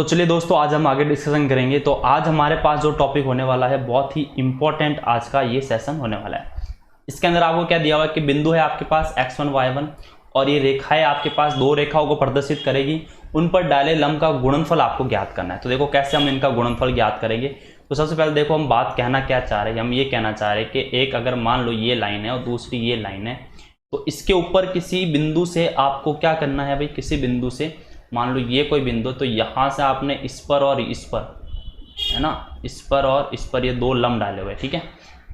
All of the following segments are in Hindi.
तो चलिए दोस्तों, आज हम आगे डिस्कशन करेंगे। तो आज हमारे पास जो टॉपिक होने वाला है बहुत ही इंपॉर्टेंट आज का ये सेशन होने वाला है। इसके अंदर आपको क्या दिया हुआ है कि बिंदु है आपके पास x1 y1 और ये रेखाएं आपके पास दो रेखाओं को प्रदर्शित करेगी, उन पर डाले लंब का गुणनफल आपको ज्ञात करना है। तो देखो कैसे हम इनका गुणनफल ज्ञात करेंगे। तो सबसे पहले देखो हम बात कहना क्या चाह रहे हैं। हम ये कहना चाह रहे हैं कि एक अगर मान लो ये लाइन है और दूसरी ये लाइन है, तो इसके ऊपर किसी बिंदु से आपको क्या करना है भाई, किसी बिंदु से मान लो ये कोई बिंदु, तो यहाँ से आपने इस पर और इस पर, है ना, इस पर और इस पर ये दो लंब डाले हुए, ठीक है।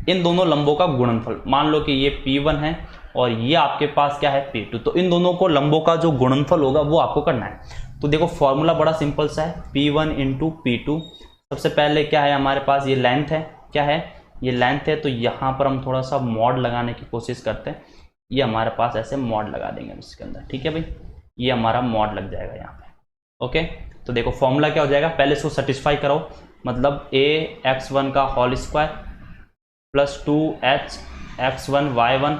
इन दोनों लंबों का गुणनफल मान लो कि ये P1 है और ये आपके पास क्या है P2, तो इन दोनों को लंबों का जो गुणनफल होगा वो आपको करना है। तो देखो फॉर्मूला बड़ा सिंपल सा है, P1 इंटू P2। सबसे पहले क्या है हमारे पास, ये लेंथ है, क्या है ये लेंथ है। तो यहाँ पर हम थोड़ा सा मॉड लगाने की कोशिश करते हैं। ये हमारे पास ऐसे मॉड लगा देंगे इसके अंदर, ठीक है भाई, ये हमारा मॉड लग जाएगा यहाँ पे। ओके, तो देखो फॉर्मूला क्या हो जाएगा, पहले इसको सेटिस्फाई करो, मतलब ax1 का whole square plus 2h x1 y1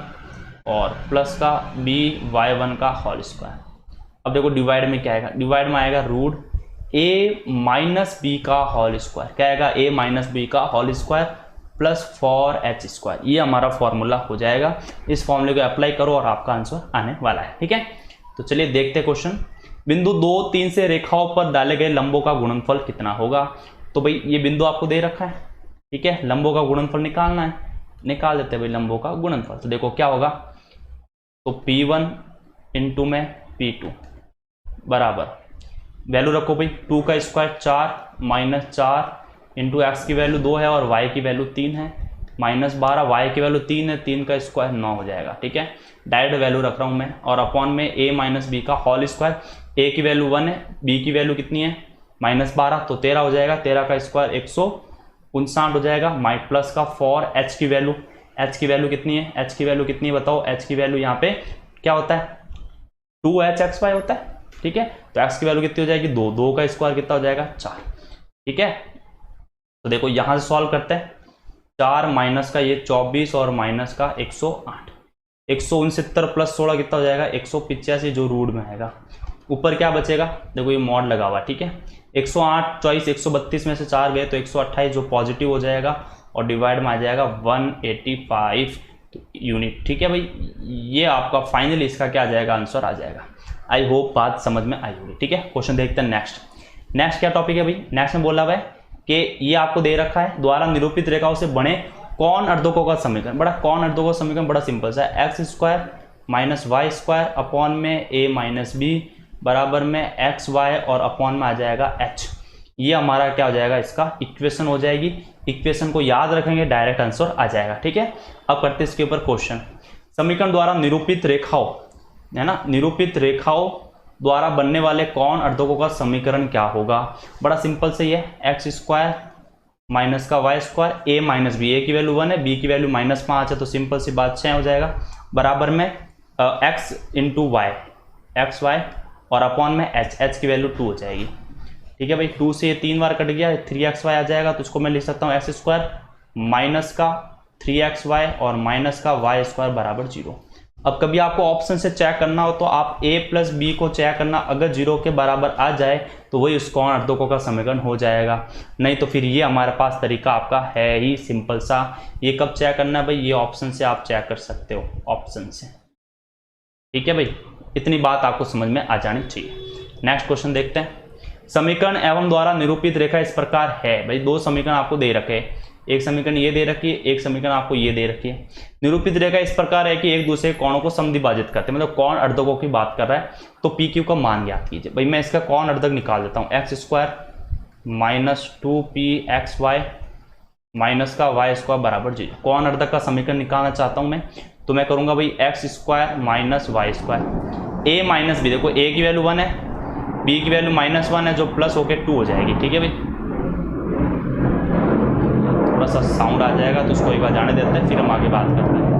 और प्लस का by1 का होल स्क्वायर। अब देखो डिवाइड में क्या आएगा, डिवाइड में आएगा रूट a माइनस बी का होल स्क्वायर, क्या आएगा a माइनस बी का whole square plus 4h square. ये हमारा फॉर्मूला हो जाएगा। इस फॉर्मूले को अप्लाई करो और आपका आंसर आने वाला है, ठीक है। तो चलिए देखते हैं क्वेश्चन। बिंदु 2, 3 से रेखाओं पर डाले गए लंबों का गुणनफल कितना होगा। तो भाई ये बिंदु आपको दे रखा है, ठीक है, लंबों का गुणनफल निकालना है, निकाल देते हैं भाई लंबों का गुणनफल। तो देखो क्या होगा, तो P1 इंटू में P2 बराबर, वैल्यू रखो भाई, 2 का स्क्वायर 4 माइनस 4 इंटू एक्स की वैल्यू 2 है और वाई की वैल्यू 3 है, माइनस 12, वाई की वैल्यू 3 है, 3 का स्क्वायर 9 हो जाएगा, ठीक है। डायरेक्ट वैल्यू रख रहा हूँ मैं, और अपॉन में a माइनस बी का होल स्क्वायर, a की वैल्यू 1 है, b की वैल्यू कितनी है माइनस 12, तो 13 हो जाएगा, 13 का स्क्वायर 159 हो जाएगा, माइ प्लस का 4 h की वैल्यू, h की वैल्यू कितनी है, h की वैल्यू कितनी है बताओ, h की वैल्यू यहाँ पे क्या होता है 2hxy होता है, ठीक है। तो x की वैल्यू कितनी हो जाएगी 2, 2 का स्क्वायर कितना हो जाएगा 4, ठीक है। तो देखो यहाँ से सॉल्व करते हैं, 4 माइनस का ये 24 और माइनस का 108, 169 प्लस 16 कितना हो जाएगा 185, जो रूट में आएगा। ऊपर क्या बचेगा, देखो ये मॉड लगा हुआ, ठीक है। 108 चॉइस 132 में से 4 गए तो 128 जो पॉजिटिव हो जाएगा, और डिवाइड में आ जाएगा 185 यूनिट, ठीक है भाई। ये आपका फाइनली इसका क्या आ जाएगा, आंसर आ जाएगा। आई होप बात समझ में आई होगी, ठीक है। क्वेश्चन देखते हैं नेक्स्ट क्या टॉपिक है भाई। नेक्स्ट में बोला हुआ है कि ये आपको दे रखा है, द्वारा निरूपित रेखाओं से बने कौन अर्धकों का समीकरण। कौन अर्धकों का समीकरण बड़ा सिंपल सा है, X square minus Y square upon में a माइनस बी बराबर में एक्स वाई और अपॉन में आ जाएगा h। ये हमारा क्या हो जाएगा, इसका इक्वेशन हो जाएगी। इक्वेशन को याद रखेंगे, डायरेक्ट आंसर आ जाएगा, ठीक है। अब करते हैं इसके ऊपर क्वेश्चन। समीकरण द्वारा निरूपित रेखाओं, है ना, निरूपित रेखाओं द्वारा बनने वाले कौन अर्धकों का समीकरण क्या होगा। बड़ा सिंपल से ये एक्स स्क्वायर माइनस का Y square, a minus B, a की वैल्यू 1 है, b की वैल्यू -5 है, तो सिंपल सी बात 6 हो जाएगा, बराबर में x into Y, X Y और अपॉन में h की वैल्यू 2 हो जाएगी, ठीक है भाई। 2 से 3 बार कट गया, 3xy आ जाएगा, तो इसको मैं लिख सकता हूँ एक्स स्क्वायर माइनस का 3xy और माइनस का वाई स्क्वायर बराबर 0। अब कभी आपको ऑप्शन से चेक करना हो तो आप a प्लस बी को चेक करना, अगर 0 के बराबर आ जाए तो वही उस कौन अर्धकों का समीकरण हो जाएगा, नहीं तो फिर ये हमारे पास तरीका आपका है ही सिंपल सा। ये कब चेक करना है भाई, ये ऑप्शन से आप चेक कर सकते हो, ऑप्शन से, ठीक है भाई। इतनी बात आपको समझ में आ जानी चाहिए। नेक्स्ट क्वेश्चन देखते हैं। समीकरण एवं द्वारा निरूपित रेखा इस प्रकार है भाई, दो समीकरण आपको दे रखे हैं, एक समीकरण ये दे रखी है, एक समीकरण आपको ये दे रखी है। निरूपित रेखा इस प्रकार है कि एक दूसरे कोणों को समद्विभाजित करते हैं, मतलब कौन अर्धकों की बात कर रहा है, तो पी क्यू का मान ज्ञात कीजिए। भाई मैं इसका कौन अर्धक निकाल देता हूँ, x square minus 2pxy minus का वाई स्क्वायर बराबर 0। कौन अर्धक का समीकरण निकालना चाहता हूँ मैं, तो मैं करूँगा भाई X square minus Y square, a minus B, देखो a की वैल्यू 1 है, b की वैल्यू -1 है, जो प्लस होकर 2 हो जाएगी, ठीक है भाई। थोड़ा सा साउंड आ जाएगा तो उसको एक बार जाने देते हैं, फिर हम आगे बात करते हैं।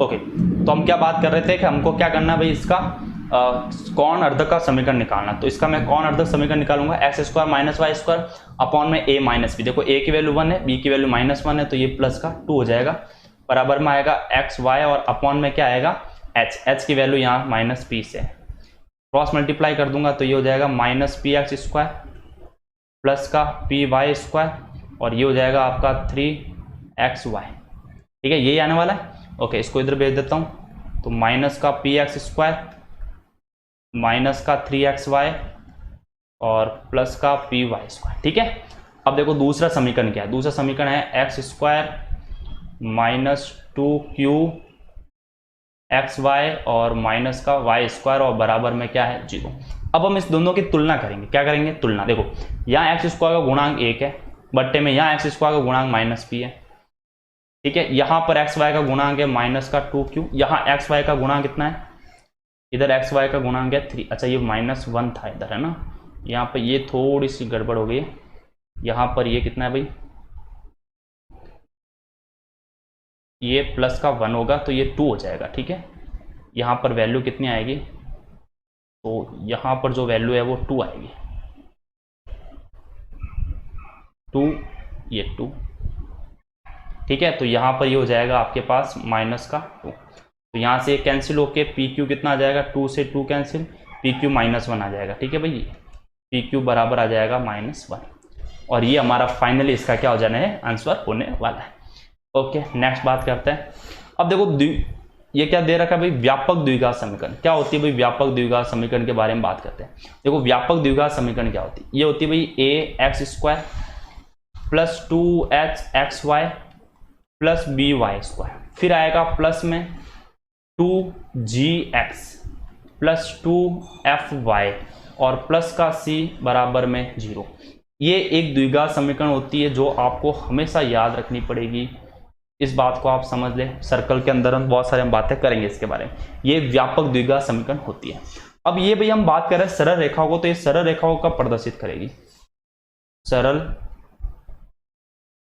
ओके, तो हम क्या बात कर रहे थे कि हमको क्या करना है भाई, इसका कौन अर्धक का समीकरण निकालना। तो इसका मैं कौन अर्धक समीकरण निकालूंगा, X square minus Y square upon में ए माइनस बी। देखो ए की वैल्यू 1 है, बी की वैल्यू -1 है, तो ये प्लस का 2 हो जाएगा, बराबर में आएगा एक्स वाई और अपॉन में क्या आएगा एच। एच की वैल्यू यहाँ माइनस पी से क्रॉस मल्टीप्लाई कर दूंगा तो ये हो जाएगा minus P x square plus का पी वाई स्क्वायर और ये हो जाएगा आपका 3xy। ठीक है, यही आने वाला है। ओके, इसको इधर भेज देता हूँ, तो माइनस का पी एक्स स्क्वायर माइनस का 3xy और प्लस का पी वाई स्क्वायर। ठीक है, अब देखो दूसरा समीकरण क्या है। दूसरा समीकरण है X square minus 2q xy और माइनस का वाई स्क्वायर और बराबर में क्या है 0। अब हम इस दोनों की तुलना करेंगे। क्या करेंगे, तुलना। देखो यहाँ एक्स स्क्वायर का गुणांक 1 है, बट्टे में यहाँ एक्स स्क्वायर का गुणांक माइनस पी है। ठीक है, यहाँ पर एक्स वाई का गुणांक है माइनस का 2q, यहाँ एक्स वाई का गुणांक कितना है, इधर एक्स वाई का गुणांक है 3। अच्छा, ये -1 था इधर, है ना, यहाँ पर ये थोड़ी सी गड़बड़ हो गई है। यहाँ पर ये कितना है भाई, ये प्लस का 1 होगा तो ये 2 हो जाएगा। ठीक है, यहाँ पर वैल्यू कितनी आएगी, तो यहाँ पर जो वैल्यू है वो 2 आएगी, 2, ये 2। ठीक है, तो यहाँ पर ये हो जाएगा आपके पास माइनस का 2, तो यहाँ से कैंसिल होके पी क्यू कितना आ जाएगा, 2 से 2 कैंसिल, पी क्यू -1 आ जाएगा। ठीक है भाई, पी क्यू बराबर आ जाएगा -1 और ये हमारा फाइनली इसका क्या हो जाना है, आंसर होने वाला है। ओके, नेक्स्ट बात करते हैं। अब देखो ये क्या दे रखा है भाई, व्यापक द्विघात समीकरण। क्या होती है भाई व्यापक द्विघात समीकरण के बारे में बात करते हैं। देखो व्यापक द्विघात समीकरण क्या होती है, ये होती है भाई a x square plus 2h xy plus b y square, फिर आएगा प्लस में 2gx प्लस 2fy और प्लस का c बराबर में 0। ये एक द्विघात समीकरण होती है जो आपको हमेशा याद रखनी पड़ेगी। इस बात को आप समझ लें, सर्कल के अंदर हम बहुत सारे बातें करेंगे इसके बारे में। ये व्यापक द्विघात समीकरण होती है। अब ये भाई हम बात कर रहे हैं सरल रेखाओं को, तो ये सरल रेखाओं का प्रदर्शित करेगी, सरल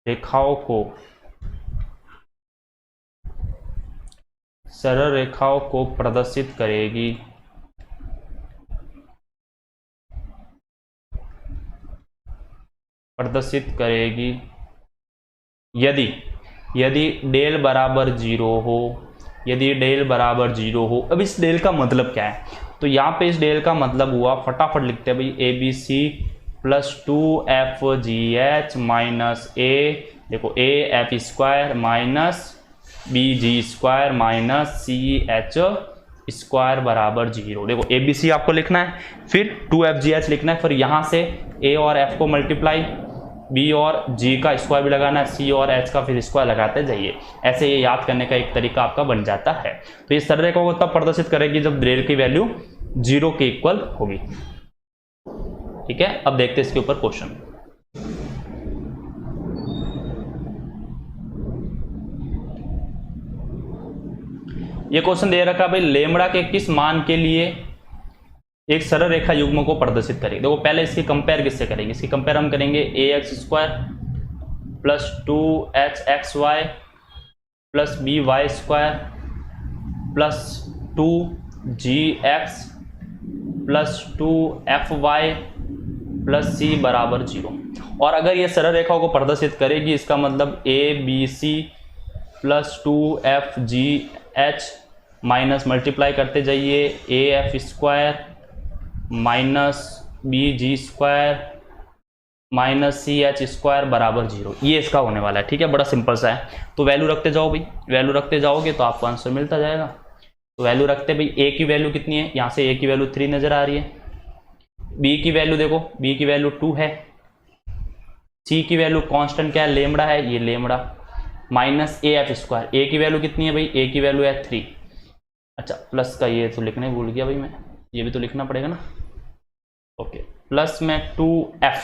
रेखाओं को, सरल रेखाओं को प्रदर्शित करेगी। प्रदर्शित करेगी यदि डेल बराबर 0 हो, यदि डेल बराबर 0 हो। अब इस डेल का मतलब क्या है, तो यहाँ पे इस डेल का मतलब हुआ, फटाफट लिखते हैं भाई, a B C plus 2f(g(h) minus a, देखो a F square minus B ji square minus C H square बराबर 0। देखो ए बी सी आपको लिखना है, फिर 2f(g(h) लिखना है, फिर यहाँ से ए और एफ को मल्टीप्लाई, बी और जी का स्क्वायर भी लगाना है, सी और एच का फिर स्क्वायर लगाते जाइए। ऐसे ये याद करने का एक तरीका आपका बन जाता है। तो ये सरल रेखा को तब प्रदर्शित करेगी जब डेल की वैल्यू 0 के इक्वल होगी। ठीक है, अब देखते हैं इसके ऊपर क्वेश्चन। ये क्वेश्चन दे रखा है भाई, लेमड़ा के किस मान के लिए एक सरल रेखा युग्म को प्रदर्शित करेगी। देखो पहले इसकी कंपेयर किससे करेंगे, इसकी कंपेयर हम करेंगे a x square plus 2h(xy) plus b y square plus 2gx plus 2fy plus c बराबर 0। और अगर ये सरल रेखाओं को प्रदर्शित करेगी, इसका मतलब A B C plus 2fgh minus multiply करते जाइए A F square minus B ji square minus C H square बराबर 0। ये इसका होने वाला है। ठीक है, बड़ा सिंपल सा है। तो वैल्यू रखते जाओ भाई, वैल्यू रखते जाओगे तो आपको आंसर मिलता जाएगा। तो वैल्यू रखते भाई, ए की वैल्यू कितनी है, यहाँ से ए की वैल्यू 3 नजर आ रही है, बी की वैल्यू देखो, बी की वैल्यू 2 है, सी की वैल्यू कांस्टेंट क्या है, लेमड़ा है, ये lambda minus a F square, a की वैल्यू कितनी है भाई, ए की वैल्यू है 3। अच्छा, प्लस का ये तो लिखने भूल गया भाई मैं, ये भी तो लिखना पड़ेगा ना। ओके, प्लस में 2f।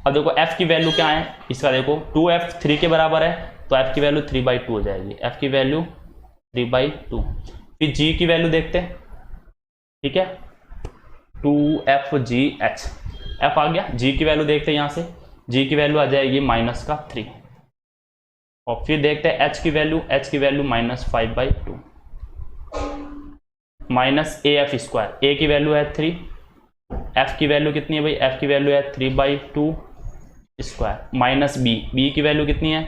अब देखो f की वैल्यू क्या है, इसका देखो 2f 3 के बराबर है, तो f की वैल्यू 3/2 हो जाएगी, f की वैल्यू 3/2। फिर g की वैल्यू देखते हैं। ठीक है, 2fgh, f आ गया। g की वैल्यू देखते हैं, यहाँ से g की वैल्यू आ जाएगी -3। और फिर देखते हैं h की वैल्यू, h की value -5/2। Minus a F square, a की वैल्यू है 3, एफ की वैल्यू कितनी है भाई, एफ की वैल्यू है 3/2 स्क्वायर, माइनस बी, बी की वैल्यू कितनी है,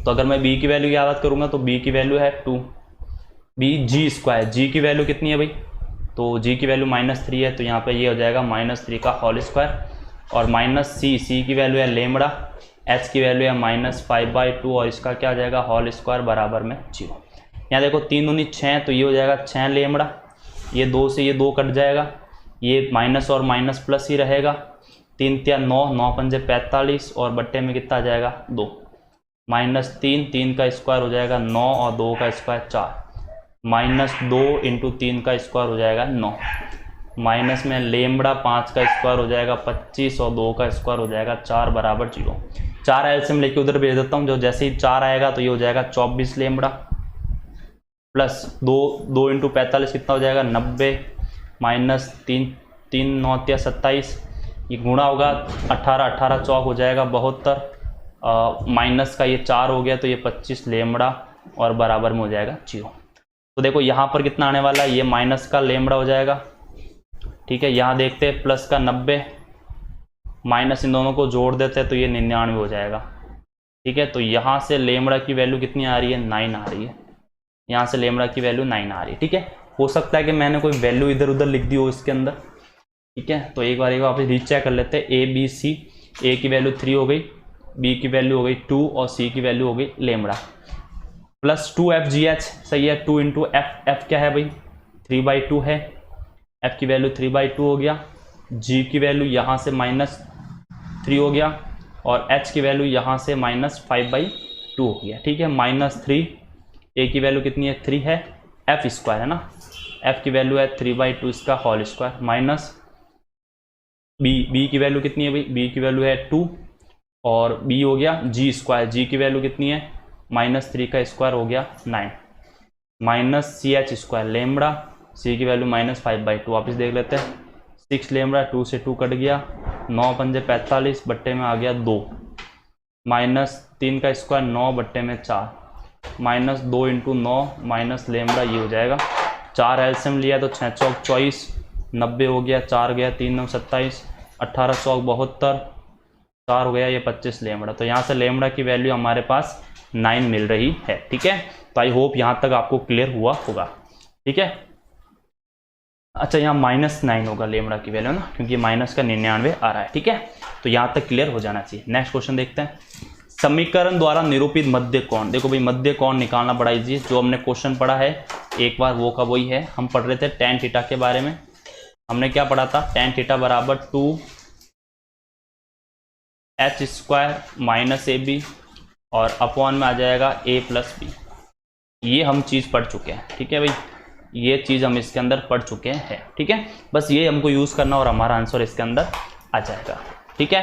तो अगर मैं बी की वैल्यू याद करूंगा तो बी की वैल्यू है 2, बी जी स्क्वायर, जी की वैल्यू कितनी है भाई, तो जी की वैल्यू -3 है, तो यहाँ पे ये हो जाएगा -3 का होल स्क्वायर, और माइनस सी, सी की वैल्यू है लेमड़ा, एच की वैल्यू है -5/2 और इसका क्या आ जाएगा होल स्क्वायर बराबर में 0। यहाँ देखो 3 दूनी 6, तो ये हो जाएगा 6 लेमड़ा, ये 2 से ये 2 कट जाएगा, ये माइनस और माइनस प्लस ही रहेगा, 3 × 9, 9 × 5 = 45 और बट्टे में कितना आ जाएगा 2, -3, 3 का स्क्वायर हो जाएगा 9 और 2 का स्क्वायर 4, -2 × 3 का स्क्वायर हो जाएगा 9, माइनस में लेमड़ा 5 का स्क्वायर हो जाएगा 25 और 2 का स्क्वायर हो जाएगा 4 बराबर 0। 4 एलसीएम लेके उधर भेज देता हूँ, जो जैसे ही 4 आएगा तो ये हो जाएगा 24 लेमड़ा, प्लस 2 × 45 कितना हो जाएगा 90, -3 3 9 × 27, ये गुणा होगा 18 18 चौक हो जाएगा 72, माइनस का ये 4 हो गया तो ये 25 लेमड़ा और बराबर में हो जाएगा 0। तो देखो यहाँ पर कितना आने वाला है, ये माइनस का लेमड़ा हो जाएगा, ठीक है। यहाँ देखते हैं प्लस का 90, माइनस इन दोनों को जोड़ देते हैं तो ये 99 हो जाएगा, ठीक है। तो यहाँ से लेमड़ा की वैल्यू कितनी आ रही है, 9 आ रही है, यहाँ से लेमड़ा की वैल्यू 9 आ रही है, ठीक है। हो सकता है कि मैंने कोई वैल्यू इधर उधर लिख दी हो इसके अंदर, ठीक है। तो एक बार वापस रीचेक कर लेते हैं, ए बी सी, ए की वैल्यू 3 हो गई, बी की वैल्यू हो गई 2 और सी की वैल्यू हो गई लेमड़ा, प्लस 2FGH, सही है। 2 × एफ, एफ क्या है भाई 3/2 है, एफ की वैल्यू 3/2 हो गया, जी की वैल्यू यहाँ से -3 हो गया और एच की वैल्यू यहाँ से -5/2 हो गया, ठीक है। -3, ए की वैल्यू कितनी है 3 है, एफ स्क्वायर है ना, एफ की वैल्यू है 3/2 इसका whole square, minus B, B की वैल्यू कितनी है भाई, बी की वैल्यू है 2 और बी हो गया जी स्क्वायर, जी की वैल्यू कितनी है -3 का स्क्वायर हो गया 9, -CH स्क्वायर लेमड़ा, सी की वैल्यू -5/2, वापस देख लेते हैं, 6 लेमड़ा, 2 से 2 कट गया, 9 × 5 = 45, बट्टे में आ गया 2, -3 का स्क्वायर 9 बट्टे में 4, -2 × 9 माइनस लेमड़ा, ये हो जाएगा 4 एलसीएम लिया तो 6 चौक 24, 90 हो गया, 4 गया 3 9 27, 18 चौक 72, 4 हो गया ये 25 लेमड़ा। तो यहाँ से लेमड़ा की वैल्यू हमारे पास 9 मिल रही है, ठीक है। तो आई होप यहाँ तक आपको क्लियर हुआ होगा, ठीक है। अच्छा यहाँ -9 होगा लेमड़ा की वैल्यू ना, क्योंकि माइनस का 99 आ रहा है, ठीक है। तो यहाँ तक क्लियर हो जाना चाहिए। नेक्स्ट क्वेश्चन देखते हैं, समीकरण द्वारा निरूपित मध्य कोण। देखो भाई मध्य कोण निकालना बड़ा इजी है, जो हमने क्वेश्चन पढ़ा है एक बार वो का वही है। हम पढ़ रहे थे tan थीटा के बारे में, हमने क्या पढ़ा था, tan थीटा बराबर 2h² - AB और अपॉन में आ जाएगा a + b। ये हम चीज़ पढ़ चुके हैं, ठीक है भाई, ये चीज़ हम इसके अंदर पढ़ चुके हैं, ठीक है। बस ये हमको यूज़ करना और हमारा आंसर इसके अंदर आ जाएगा, ठीक है।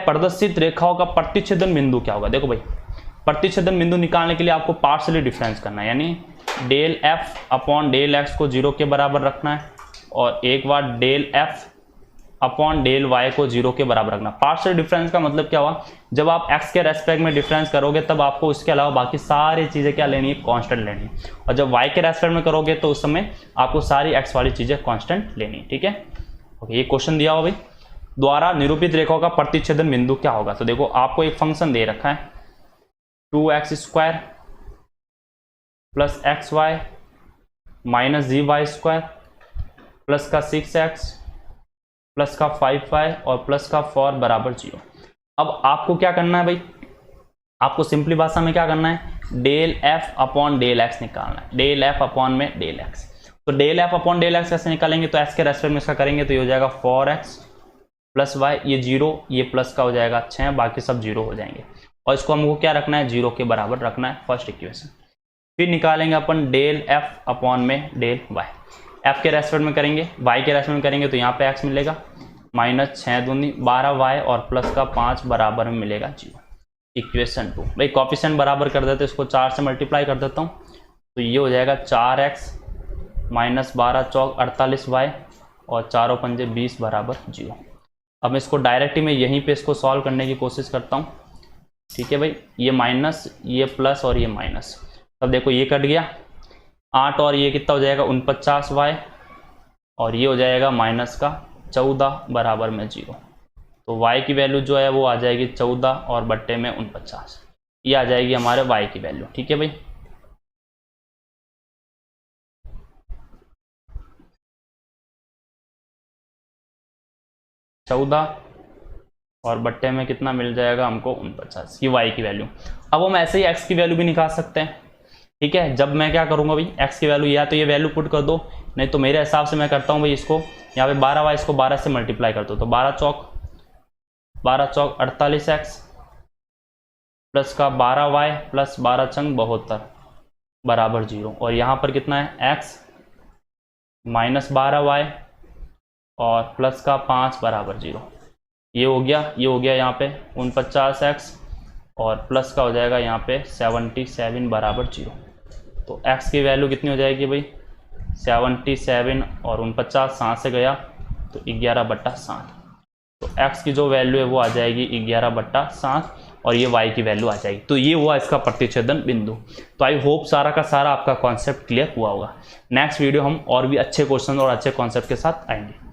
प्रदर्शित रेखाओं का प्रतिच्छेदन बिंदु क्या होगा। देखो भाई प्रतिच्छेदन बिंदु निकालने के लिए आपको पार्शियली डिफरेंस करना है, यानी del f upon del x को 0 के बराबर रखना है और एक बार del f upon del y को 0 के बराबर रखना। पार्शियल डिफरेंस का मतलब क्या हुआ, जब आप x के रेस्पेक्ट में डिफरेंस करोगे तब आपको इसके अलावा बाकी सारी चीज़ें क्या लेनी है, कांस्टेंट लेनी है, और जब y के रेस्पेक्ट में करोगे तो उस समय आपको सारी x वाली चीज़ें कांस्टेंट लेनी है, ठीक है। ओके, ये क्वेश्चन दिया हुआ भाई, द्वारा निरूपित रेखाओं का प्रतिच्छेदन बिंदु क्या होगा। तो देखो आपको एक फंक्शन दे रखा है 2x² + xy - gy² प्लस का 6x प्लस का 5y और प्लस का 4 बराबर 0। अब आपको क्या करना है भाई, आपको सिंपली भाषा में क्या करना है, del f upon del x निकालना है, डेल f अपॉन में डेल x। तो del f upon del x कैसे निकालेंगे, तो x के रेस्पेक्ट में इसका करेंगे तो ये हो जाएगा 4x + y, ये 0, ये प्लस का हो जाएगा 6, बाकी सब 0 हो जाएंगे, और इसको हमको क्या रखना है, 0 के बराबर रखना है, फर्स्ट इक्वेशन। फिर निकालेंगे अपन डेल f अपॉन में डेल y, f के रेस्पेक्ट में करेंगे, y के रेस्पेक्ट में करेंगे तो यहाँ पे x मिलेगा -6 दूनी 12y और प्लस का 5 बराबर में मिलेगा 0। इक्वेशन 2 भाई कॉफिशिएंट बराबर कर देते, इसको 4 से मल्टीप्लाई कर देता हूँ तो ये हो जाएगा 4x - 12 चौक 48y और 4 पंजे 20 बराबर 0। अब मैं इसको डायरेक्टली मैं यहीं पे इसको सॉल्व करने की कोशिश करता हूँ, ठीक है भाई, ये माइनस, ये प्लस और ये माइनस, तब देखो ये कट गया, 8 और ये कितना हो जाएगा 49y, और ये हो जाएगा माइनस का 14 बराबर में 0। तो y की वैल्यू जो है वो आ जाएगी 14 और बट्टे में 49, ये आ जाएगी हमारे y की वैल्यू। ठीक है भाई, चौदह और बट्टे में कितना मिल जाएगा हमको 49, ये y की वैल्यू। अब हम ऐसे ही x की वैल्यू भी निकाल सकते हैं। ठीक है, जब मैं क्या करूंगा भाई, x की वैल्यू या तो ये वैल्यू पुट कर दो, नहीं तो मेरे हिसाब से मैं करता हूँ भाई इसको यहाँ पे 12y, इसको 12 से मल्टीप्लाई कर दो, तो 12 चौक 48x प्लस का 12y प्लस 12 चंग 72 बराबर 0। और यहाँ पर कितना है x माइनस 12y और प्लस का 5 बराबर 0। ये हो गया यहाँ पे 49x और प्लस का हो जाएगा यहाँ पे 77 बराबर 0। तो x की वैल्यू कितनी हो जाएगी भाई 77 और 49 7 से गया तो 11/7। तो x की जो वैल्यू है वो आ जाएगी 11/7 और ये y की वैल्यू आ जाएगी। तो ये हुआ इसका प्रतिच्छेदन बिंदु। तो आई होप सारा का सारा आपका कॉन्सेप्ट क्लियर हुआ होगा। नेक्स्ट वीडियो हम और भी अच्छे क्वेश्चन और अच्छे कॉन्सेप्ट के साथ आएंगे।